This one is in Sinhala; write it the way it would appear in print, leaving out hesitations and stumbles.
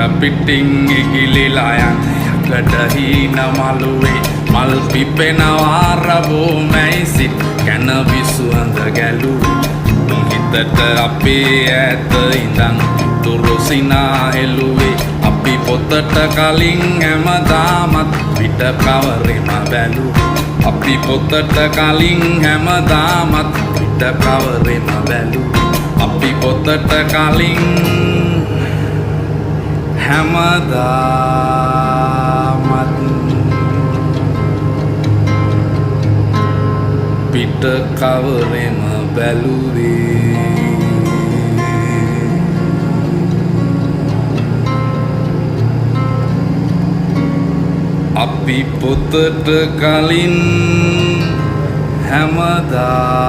පිටින් ඉගිලිලා යන යකඩ හීන මළුවේ මල් පිපෙනවා රබෝ මැයිසිත් කැන විසුවඳ ගැලුවේ හිතට අපේ ඇත ඉඳන් තුරුසිනා හෙළුවේ අපි පොතට කලින් හැමදාමත් පිට කවරෙම බැලුවේ අපි පොතට කලින් හැමදාමත් පිට කවරෙම බැලුවේ අපි පොතට කලින් හැමදාමත් පිට කවරෙම බැලුවේ අපි පොතට කලින් හැමදාම